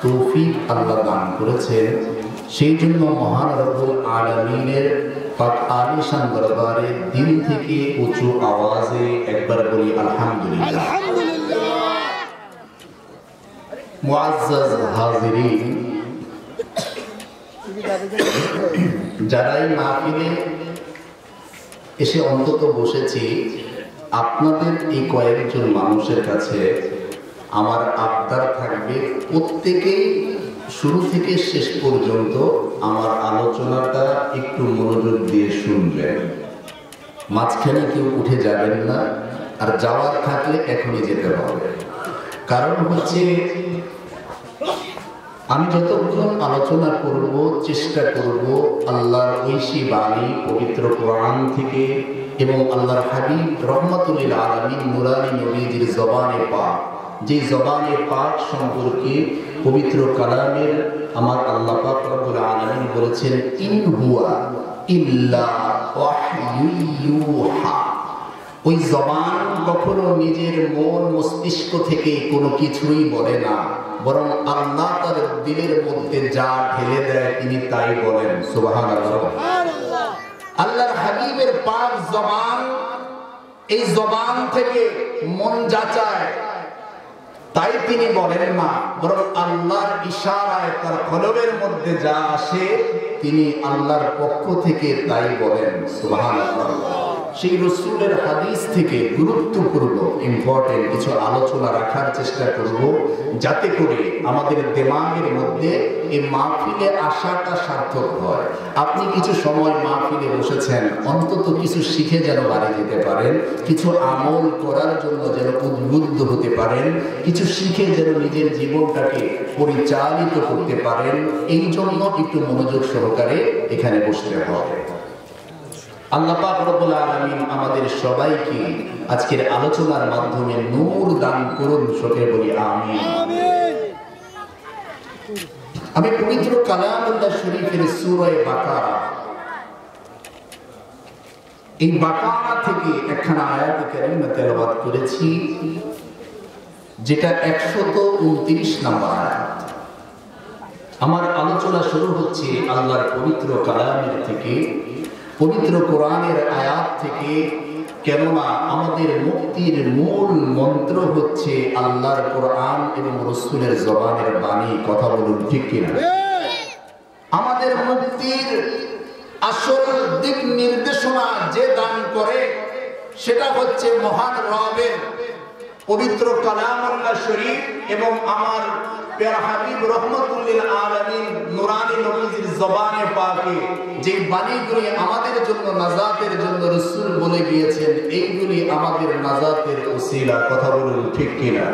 তৌফিক আল্লাহ দান করেছেন। সেই জন্য মহান রব্বুল আলামিনের পাক আলিশান দরবারে দিল থেকে উঁচু আওয়াজে একবার বলি আলহামদুলিল্লাহ। মুআজ্জাজ হাজিরিন, যারা এই মাহফিলে এসে অন্তত বসেছি, আপনাদের এই কয়েকজন মানুষের কাছে আমার আবদার থাকবে, প্রত্যেকেই শুরু থেকে শেষ পর্যন্ত আমার আলোচনাটা একটু মনোযোগ দিয়ে শুনবেন। মাঝখানে কেউ উঠে যাবেন না, আর যাওয়ার থাকলে এখনই যেতে হবে। কারণ হচ্ছে আমি যতক্ষণ আলোচনা করব, চেষ্টা করব আল্লাহর ঐশী বাণী পবিত্র কোরআন থেকে এবং আল্লাহর হাবিব রহমাতুল লিল আলামিন নুরানি নবীজির জবানে পাক, যে জবানে পাক সম্পর্কে পবিত্র কালামের আমার আল্লাহ পাক রব্বুল আলামিন বলেছেন, ইন হুয়া ইল্লা ওয়াহয়ুন ইউহা। ওই জবান কখনো নিজের মন মস্তিষ্ক থেকে কোনো কিছুই বলে না, বরং আল্লাহ তার দিলের মধ্যে যা ঢেলে দেয় তিনি তাই বলেন। সুবহানাল্লাহ। আল্লাহর হাবিবের পাক জবান, এই জবান থেকে মন যাচায় তাই তিনি বলেন না, বরং আল্লাহর ইশারায় তার কলবের মধ্যে যা আসে তিনি আল্লাহর পক্ষ থেকে তাই বলেন। সুবহানাল্লাহ। সেই রাসূলের হাদিস থেকে গুরুত্বপূর্ণ ইম্পর্টেন্ট কিছু আলোচনা রাখার চেষ্টা করব, যাতে করে আমাদের দিমাগের মধ্যে এই মাহফিলে আসাটা সার্থক হয়। আপনি কিছু সময় মাহফিলে বসেছেন, অন্তত কিছু শিখে যেন বাড়ি যেতে পারেন, কিছু আমল করার জন্য যেন উদ্বুদ্ধ হতে পারেন, কিছু শিখে যেন নিজের জীবনটাকে পরিচালিত করতে পারেন। এই জন্য একটু মনোযোগ সহকারে এখানে বসতে হবে। আল্লাহ পাক রব্বুল আলামিন আমাদের সবাইকে আজকের আলোচনার মাধ্যমে নূর দান করুন, সকলে বলি আমিন। আমি পবিত্র কালামুল্লাহ শরীফের সূরা বাকারা, এই বাকারা থেকে একখানা আয়াত কারীমা তেলাওয়াত করেছি, যেটা 129 নম্বর আয়াত। আমার আলোচনা শুরু হচ্ছে আল্লাহর পবিত্র কালামের থেকে, পবিত্র কোরআনের আয়াত থেকে, কেননা আমাদের মুক্তির মূল মন্ত্র হচ্ছে আল্লাহর কোরআন এবং রাসূলের জবানের বাণী। কথা বলুন ঠিক কিনা? আমাদের মুক্তির আসল দিক নির্দেশনা যে দান করে সেটা হচ্ছে মহান রবের পবিত্র কালামুল্লাহ শরীফ এবং আমার প্যারা হাবিব রহমাতুল লিল আলামিন নুরানি নবীজির জবানে পাকে যে বাণীগুলি আমাদের জন্য নাজাতের জন্য রাসূল বলে গিয়েছেন, এইগুলি আমাদের নাজাতের ওসিলা। কথা বলুন ঠিক কিনা?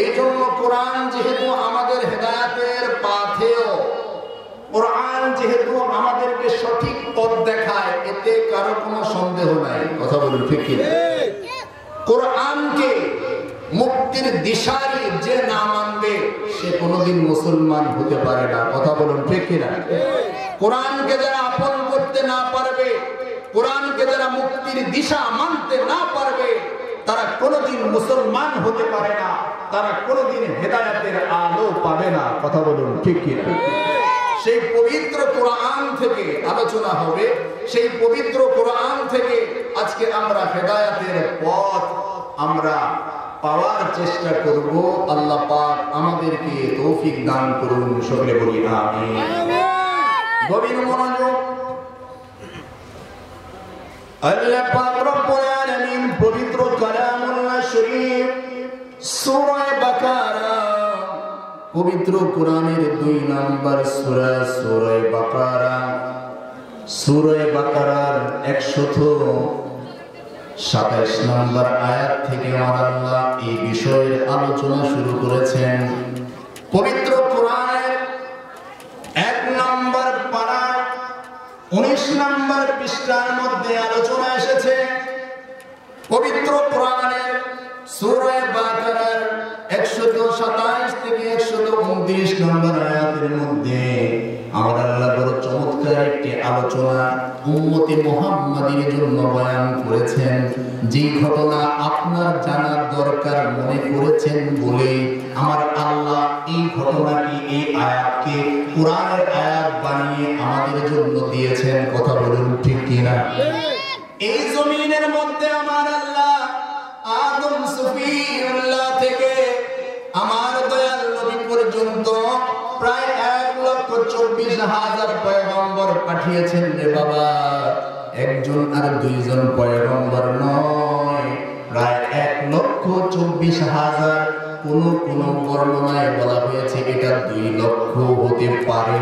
এই জন্য কোরআন যেহেতু আমাদের হেদায়েতের পাথেয়, কোরআন যেহেতু আমাদেরকে সঠিক পথ দেখায়, এতে কারো কোনো সন্দেহ নাই। কথা বলুন ঠিক কিনা? কোরআনকে মুক্তির দিশারি যে না মানবে সে কোনোদিন মুসলমান হতে পারে না। কথা বলুন ঠিক কিনা? কোরআনকে যারা আপন করতে না পারবে, কোরআনকে যারা মুক্তির দিশা মানতে না পারবে, তারা কোনোদিন মুসলমান হতে পারে না, তারা কোনোদিন হেদায়েতের আলো পাবে না। কথা বলুন ঠিক কিনা? সেই পবিত্র কোরআন থেকে আলোচনা হবে, সেই পবিত্র কোরআন থেকে আজকে আমরা হেদায়েতের পথ আমরা পাওয়ার চেষ্টা করব। আল্লাহ পাক আমাদেরকে তৌফিক দান করুন, সকলে বলি আমিন। গভীর মনোযোগ। আল্লাহ পাক রব্বুল আলামিন পবিত্র কালামুল্লাহ শরীফ সূরা বাকারা, পবিত্র কোরআনের 2 নম্বর সূরা সূরা বাকারা, সূরা বাকারার 127 নম্বর আয়াত থেকে আমার আল্লাহ এই বিষয়ের আলোচনা শুরু করেছেন। পবিত্র কোরআনের 1 নম্বর পারা 19 নম্বর পৃষ্ঠার মধ্যে আলোচনা এসেছে। পবিত্র কোরআনের সূরা বাকারার 127 থেকে 129 নম্বর আয়াতের মধ্যে আমার আল্লাহ বড় চমৎকার একটি আলোচনা উম্মতে মুহাম্মাদীর জন্য বয়ান করেছেন। যে ঘটনা আপনার জানার দরকার মনে করেছেন বলে আমার আল্লাহ এই ঘটনাটি, এই আয়াতকে কোরআনের আয়াত বানিয়ে আমাদের জন্য দিয়েছেন। কথা বলুন ঠিক কিনা? এই জমিনের মধ্যে আমার আল্লাহ আদম সফিউল্লাহ থেকে আমার দয়াল নবী পর্যন্ত প্রায় 1,24,000 পয়গম্বর পাঠিয়েছেন রে বাবা। একজন আর দুইজন পয়গম্বর নয়, প্রায় 1,24,000। কোন কোন বর্ণনায় বলা হয়েছে এটা 2 লক্ষ হতে পারে।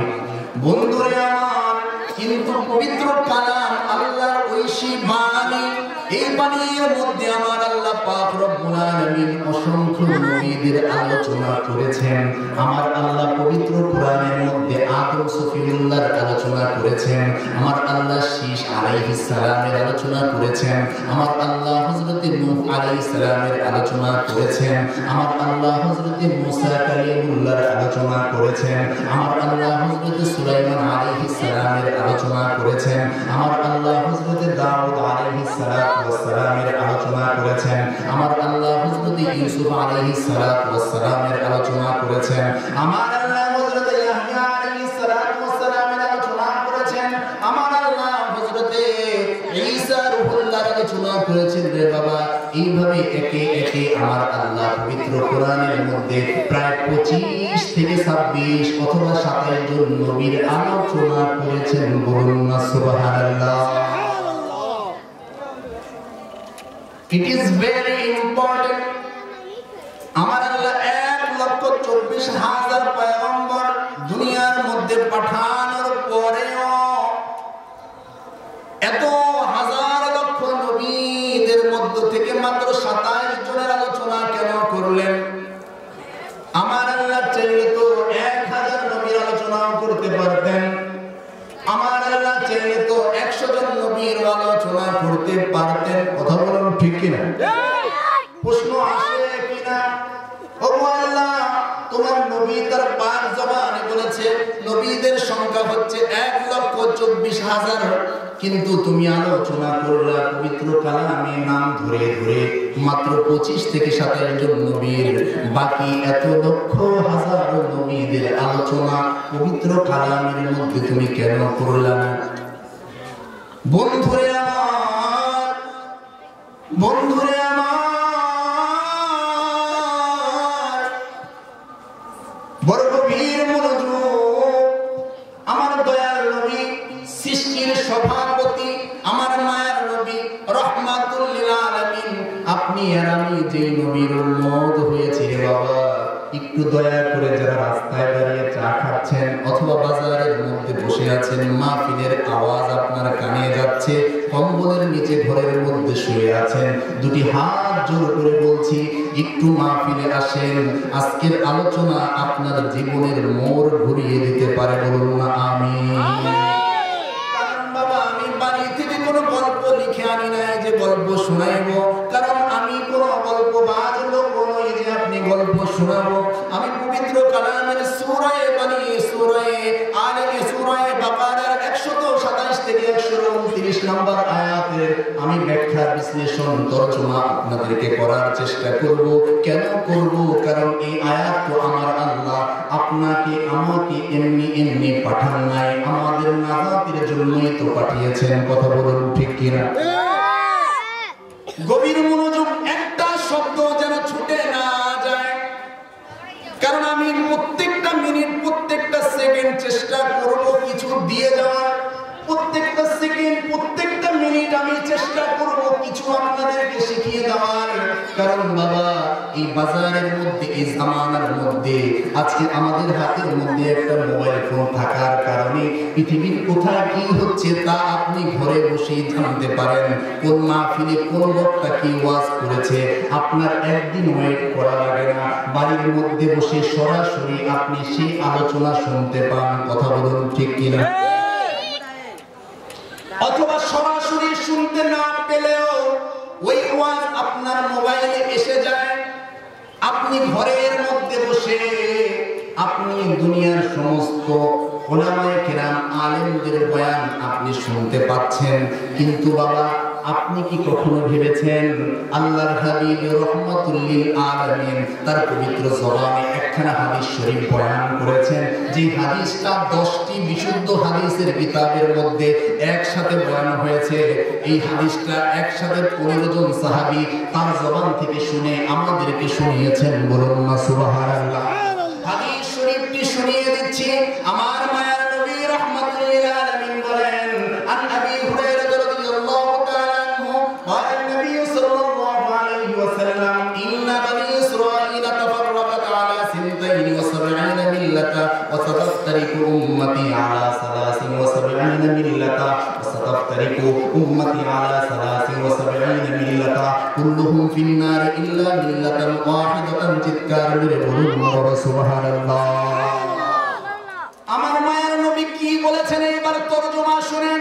বন্ধুরে আমার, কিন্তু পবিত্র কালাম আল্লাহর ঐশী বাণী, এই বাণীর মধ্যে আমার আল্লাহ পাক রব্বুল আলামিন অসংখ্য নবীদের আলোচনা করেছেন। আমার আল্লাহ পবিত্র কোরআনের মধ্যে আদম সফিউল্লাহর আলোচনা করেছেন। আমার আল্লাহ শীশ আলাইহিস সালামের আলোচনা করেছেন। আমার আল্লাহ হযরতে নূহ আলাইহিস সালামের আলোচনা করেছেন। আমার আল্লাহ হযরতে মুসা কালিমুল্লাহর আলোচনা করেছেন। আমার আল্লাহ হযরতে সুলাইমান আলাইহিস সালামের আলোচনা করেছেন। আমার আল্লাহ হযরতে দাউদ আলাইহিস সালামের আলোচনা করেছেন। আমার আল্লাহ হযরতে ইউসুফ আলাইহিস সালামের আলোচনা করেছেন। আমার আল্লাহ হযরতে ইয়াহইয়া আলাইহিস সালামের আলোচনা করেছেন। আমার আল্লাহ হযরতে ঈসা রূহুল্লাহর আলোচনা করেছেন রে বাবা। এইভাবে একে একে আমার আল্লাহ পবিত্র কোরআনের মধ্যে প্রায় 25 থেকে 26 অথবা 27 জন নবীর আলোচনা করেছেন। বলুন না সুবহানাল্লাহ। It is very important. আমার আল্লাহ 1,24,000 পয়গম্বর দুনিয়ার মধ্যে পাঠানোর পরেও এত হাজার লক্ষ নবীদের মধ্য থেকে মাত্র 27 জনের আলোচনা কেন করলেন? আমার আল্লাহ চাইলে তো 1000 নবীর আলোচনাও করতে পারতেন। আমার আল্লাহ চাইলে তো 100 জন নবীর আলোচনা করতে পারতেন। কথা বলুন ঠিক কিনা? প্রশ্ন আসে কিনা? ও আল্লাহ, তোমার নবী তার পাক জবানে বলেছে নবীদের সংখ্যা হচ্ছে 1,24,000, কিন্তু তুমি আলোচনা করলা পবিত্র কালামে নাম ধরে ধরে মাত্র 25 থেকে 27 জন নবীর। বাকি এত লক্ষ হাজার নবীদের আলোচনা পবিত্র কালামের মধ্যে তুমি কেন করলা না? বন্ধুরে আমার, বন্ধুরে আমার, বড় গভীর মনোযোগ। আমার দয়াল নবী, সৃষ্টির সভাপতি, আমার মায়ের নবী রহমাতুল লিল আলামিন, আপনি আর আমি যে নবীর উম্মত হয়েছি রে বাবা, একটু দয়া করে যারা রাস্তায় দাঁড়িয়ে চা খাচ্ছেন অথবা বাজারের মধ্যে বসে আছেন, মাহফিলের আওয়াজ আপনার কানে যাচ্ছে, কম্বলের নিচে ঘরের মধ্যে শুয়ে আছেন, দুটি হাত জোর করে বলছি একটু মাহফিলে আসেন। আজকের আলোচনা আপনার জীবনের মোড় ঘুরিয়ে দিতে পারে। বলুন না আমিন। কারণ বাবা, আমি বাড়ি থেকে কোনো গল্প লিখে আনি নাই যে গল্প শোনাইব। কারণ আমি কোনো গল্প বাজ লোক নই যে আপনি গল্প শোনাবো। আমি পবিত্র কালামের সূরা বানিয়ে সূরা বাকারার 127 থেকে 129 নম্বর আয়াতের আমি ব্যাখ্যা, বিশ্লেষণ, তরজমা আপনাদেরকে করার চেষ্টা করব। কেন করব? কারণ এই আয়াত তো আমার আল্লাহ আপনাকে আমাকে এমনি এমনি পাঠান নাই, আমাদের নাজাতের জন্যই তো পাঠিয়েছেন। কথা বলুন ঠিক কিনা? গভীর মনোযোগ, একটা শব্দ যেন ছুটে না যায়। কারণ আমি প্রত্যেকটা মিনিট, প্রত্যেকটা সেকেন্ড চেষ্টা করব কিছু দিয়ে যাওয়ার। প্রত্যেকটা সেকেন্ড, প্রত্যেকটা মিনিট আমি চেষ্টা করব কিছু আপনাদেরকে শিখিয়ে দেওয়ার। কারণ বাবা, এই বাজারের মধ্যে, এই জামানার মধ্যে আজকে আমাদের হাতের মধ্যে একটা মোবাইল ফোন থাকার কারণে পৃথিবীর কোথায় কি হচ্ছে তা আপনি ঘরে বসেই জানতে পারেন। কোন মাহফিলে কোন বক্তা কি ওয়াজ করেছে আপনার একদিন ওয়েট করা লাগে না, বাড়ির মধ্যে বসে সরাসরি আপনি সেই আলোচনা শুনতে পান। কথা বলুন ঠিক কিনা? অথবা সরাসরি শুনতে না পেলেও ওই ওয়াজ আপনার মোবাইলে এসে যায়। আপনি ঘরের মধ্যে বসে আপনি দুনিয়ার সমস্ত উলামায়ে কেরাম আলেমদের বয়ান আপনি শুনতে পাচ্ছেন, কিন্তু বাবা আপনি কি কখনো ভেবেছেন আল্লাহর হাবিব রাহমাতুল লিল আলামিন তার পবিত্র জবানে একখানা হাদিস শরীফ বয়ান করেছেন, যে হাদিসটা 10টি বিশুদ্ধ হাদিসের কিতাবের মধ্যে একসাথে বয়ান হয়েছে। এই হাদিসটা একসাথে 15 জন সাহাবী তার জবান থেকে শুনে আমাদেরকে শুনিয়েছেন। বলুন না সুবহানাল্লাহ। হাদিস শরীফটি শুনিয়ে দিচ্ছি। আমার মায়ার নবী রাহমাতুল লিল আলামিন বলেন, আন আবি হুরায়রা রাদিয়াল্লাহু তাআলা আনহু قال النبي صلى الله عليه وسلم إن بني إسرائيل تفرقت على 72 ملة وستفترق أمتي على 73 ملة وستفترق أمتي على 73 ملة كلهم في النار إلا ملة واحدة চিৎকার করে বলুন সুবহানাল্লাহ। আমার মায়ের নবী কি বলেছেন এবার তরজমা শুনেন।